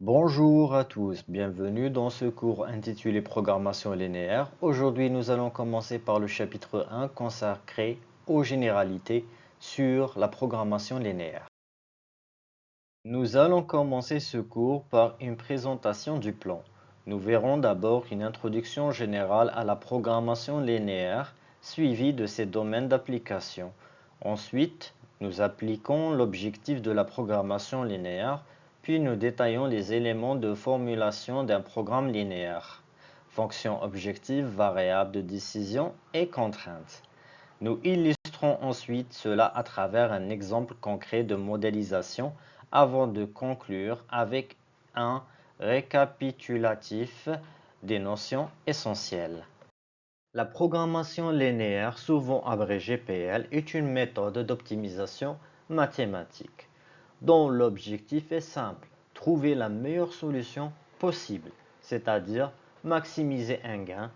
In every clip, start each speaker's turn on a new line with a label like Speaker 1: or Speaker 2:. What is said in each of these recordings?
Speaker 1: Bonjour à tous, bienvenue dans ce cours intitulé Programmation linéaire. Aujourd'hui, nous allons commencer par le chapitre 1 consacré aux généralités sur la programmation linéaire. Nous allons commencer ce cours par une présentation du plan. Nous verrons d'abord une introduction générale à la programmation linéaire, suivie de ses domaines d'application. Ensuite, nous appliquons l'objectif de la programmation linéaire, puis nous détaillons les éléments de formulation d'un programme linéaire, fonctions objectives, variables de décision et contraintes. Nous illustrons ensuite cela à travers un exemple concret de modélisation avant de conclure avec un récapitulatif des notions essentielles. La programmation linéaire, souvent abrégée PL, est une méthode d'optimisation mathématique dont l'objectif est simple, trouver la meilleure solution possible, c'est-à-dire maximiser un gain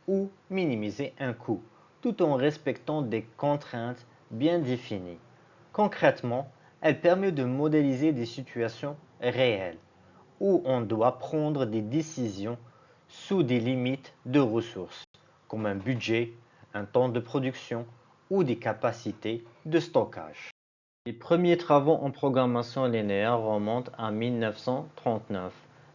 Speaker 1: ou minimiser un coût, tout en respectant des contraintes bien définies. Concrètement, elle permet de modéliser des situations réelles où on doit prendre des décisions sous des limites de ressources, comme un budget, un temps de production ou des capacités de stockage. Les premiers travaux en programmation linéaire remontent à 1939,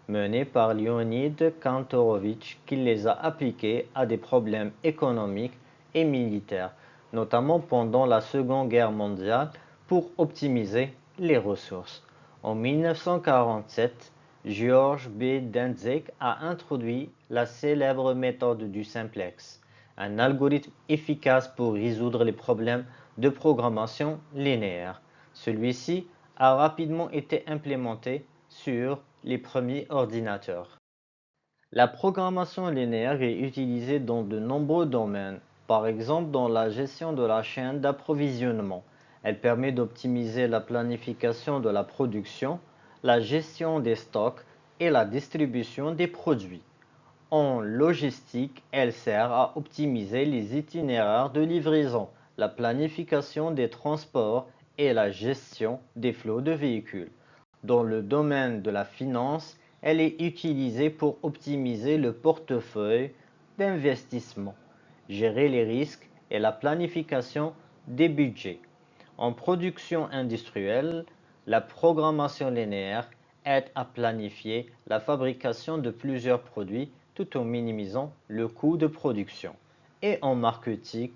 Speaker 1: menés par Leonid Kantorovitch qui les a appliqués à des problèmes économiques et militaires, notamment pendant la Seconde Guerre mondiale, pour optimiser les ressources. En 1947, George B. Dantzig a introduit la célèbre méthode du simplex, un algorithme efficace pour résoudre les problèmes de programmation linéaire. Celui-ci a rapidement été implémenté sur les premiers ordinateurs. La programmation linéaire est utilisée dans de nombreux domaines, par exemple dans la gestion de la chaîne d'approvisionnement. Elle permet d'optimiser la planification de la production, la gestion des stocks et la distribution des produits. En logistique, elle sert à optimiser les itinéraires de livraison, la planification des transports et la gestion des flots de véhicules. Dans le domaine de la finance, elle est utilisée pour optimiser le portefeuille d'investissement, gérer les risques et la planification des budgets. En production industrielle, la programmation linéaire aide à planifier la fabrication de plusieurs produits tout en minimisant le coût de production. Et en marketing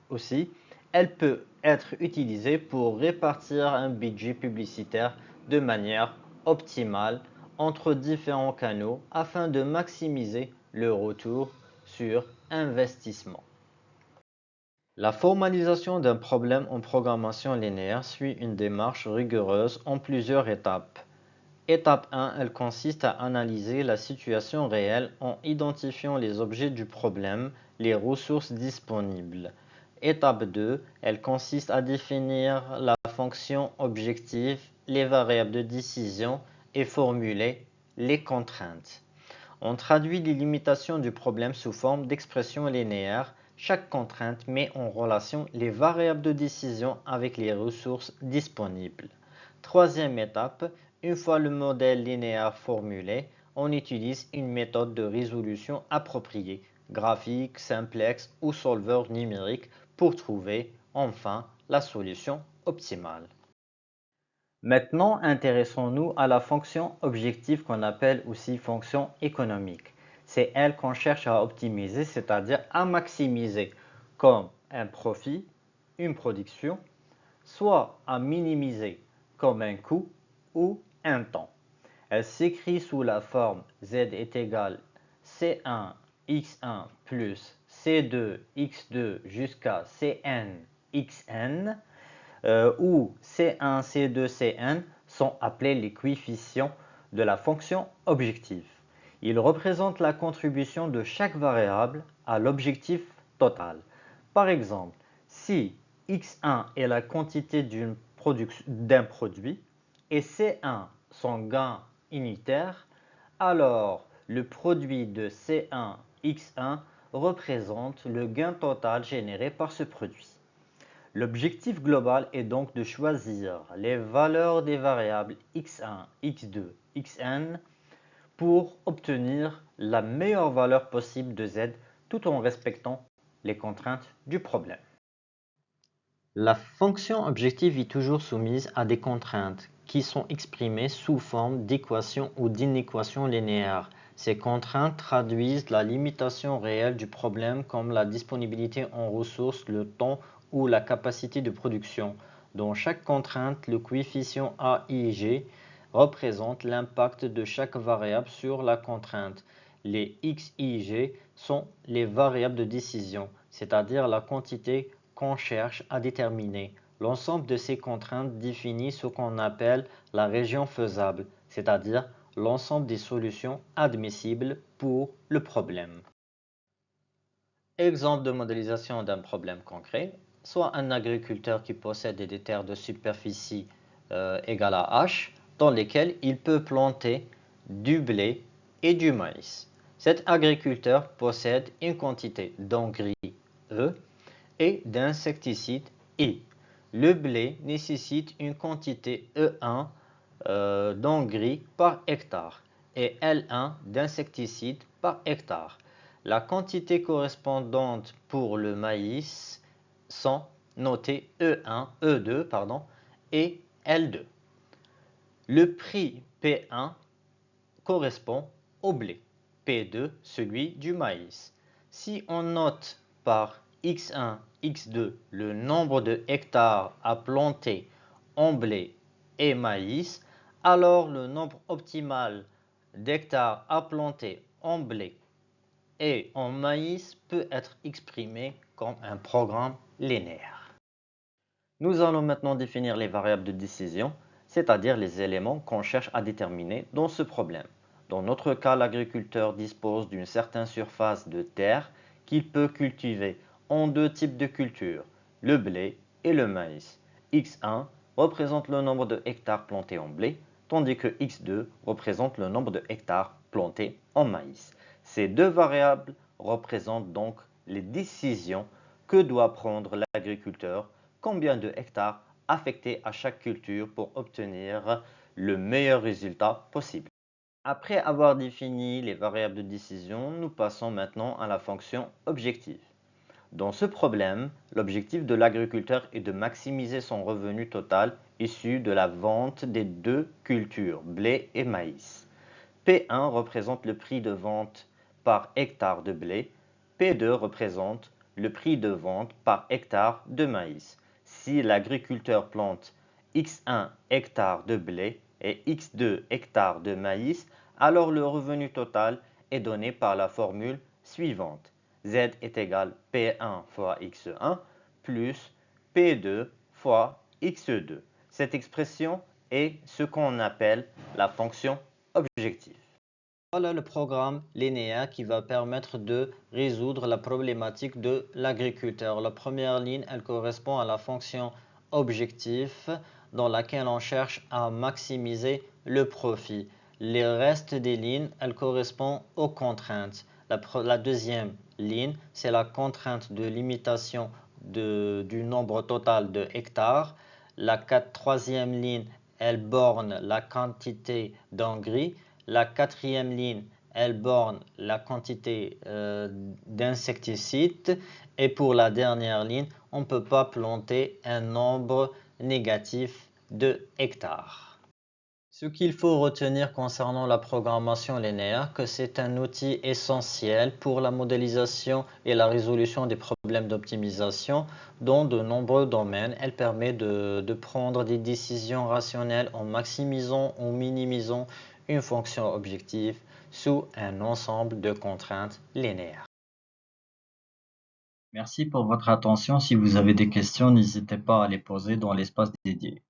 Speaker 1: aussi, elle peut être utilisée pour répartir un budget publicitaire de manière optimale entre différents canaux afin de maximiser le retour sur investissement. La formalisation d'un problème en programmation linéaire suit une démarche rigoureuse en plusieurs étapes. Étape 1, elle consiste à analyser la situation réelle en identifiant les objets du problème, les ressources disponibles. Étape 2, elle consiste à définir la fonction objective, les variables de décision et formuler les contraintes. On traduit les limitations du problème sous forme d'expressions linéaires. Chaque contrainte met en relation les variables de décision avec les ressources disponibles. Troisième étape, une fois le modèle linéaire formulé, on utilise une méthode de résolution appropriée, graphique, simplex ou solveur numérique pour trouver enfin la solution optimale. Maintenant, intéressons-nous à la fonction objective qu'on appelle aussi fonction économique. C'est elle qu'on cherche à optimiser, c'est-à-dire à maximiser comme un profit, une production, soit à minimiser comme un coût ou un temps. Elle s'écrit sous la forme z est égal C1 x1 plus C2 x2 jusqu'à Cn xn où C1, C2, Cn sont appelés les coefficients de la fonction objective. Ils représentent la contribution de chaque variable à l'objectif total. Par exemple, si x1 est la quantité d'un produit et C1 son gain unitaire, alors le produit de C1 x1 représente le gain total généré par ce produit. L'objectif global est donc de choisir les valeurs des variables x1, x2, xn pour obtenir la meilleure valeur possible de z tout en respectant les contraintes du problème. La fonction objective est toujours soumise à des contraintes qui sont exprimées sous forme d'équations ou d'inéquations linéaires. Ces contraintes traduisent la limitation réelle du problème comme la disponibilité en ressources, le temps ou la capacité de production. Dans chaque contrainte, le coefficient a, i, g représente l'impact de chaque variable sur la contrainte. Les x, y, g sont les variables de décision, c'est-à-dire la quantité qu'on cherche à déterminer. L'ensemble de ces contraintes définit ce qu'on appelle la région faisable, c'est-à-dire l'ensemble des solutions admissibles pour le problème. Exemple de modélisation d'un problème concret, soit un agriculteur qui possède des terres de superficie égales à H, dans lesquelles il peut planter du blé et du maïs. Cet agriculteur possède une quantité d'engrais E et d'insecticides I. Le blé nécessite une quantité E1 d'engrais par hectare et L1 d'insecticides par hectare. La quantité correspondante pour le maïs sont notées E1, E2 et L2. Le prix P1 correspond au blé, P2 celui du maïs. Si on note par X1, X2 le nombre de hectares à planter en blé et maïs, alors le nombre optimal d'hectares à planter en blé et en maïs peut être exprimé comme un programme linéaire. Nous allons maintenant définir les variables de décision, c'est-à-dire les éléments qu'on cherche à déterminer dans ce problème. Dans notre cas, l'agriculteur dispose d'une certaine surface de terre qu'il peut cultiver en deux types de cultures, le blé et le maïs. X1 représente le nombre de hectares plantés en blé, tandis que X2 représente le nombre de hectares plantés en maïs. Ces deux variables représentent donc les décisions que doit prendre l'agriculteur, combien de hectares affectés à chaque culture pour obtenir le meilleur résultat possible. Après avoir défini les variables de décision, nous passons maintenant à la fonction objectif. Dans ce problème, l'objectif de l'agriculteur est de maximiser son revenu total issu de la vente des deux cultures, blé et maïs. P1 représente le prix de vente par hectare de blé, P2 représente le prix de vente par hectare de maïs. Si l'agriculteur plante X1 hectares de blé et X2 hectares de maïs, alors le revenu total est donné par la formule suivante. Z est égal P1 fois X1 plus P2 fois X2. Cette expression est ce qu'on appelle la fonction objectif. Voilà le programme linéaire qui va permettre de résoudre la problématique de l'agriculteur. La première ligne, elle correspond à la fonction objectif dans laquelle on cherche à maximiser le profit. Les restes des lignes, elles correspondent aux contraintes. La deuxième ligne, c'est la contrainte de limitation du nombre total de hectares. La troisième ligne, elle borne la quantité d'engrais. La quatrième ligne, elle borne la quantité d'insecticides. Et pour la dernière ligne, on ne peut pas planter un nombre négatif de hectares. Ce qu'il faut retenir concernant la programmation linéaire, que c'est un outil essentiel pour la modélisation et la résolution des problèmes d'optimisation dans de nombreux domaines. Elle permet de prendre des décisions rationnelles en maximisant ou minimisant une fonction objective sous un ensemble de contraintes linéaires. Merci pour votre attention. Si vous avez des questions, n'hésitez pas à les poser dans l'espace dédié.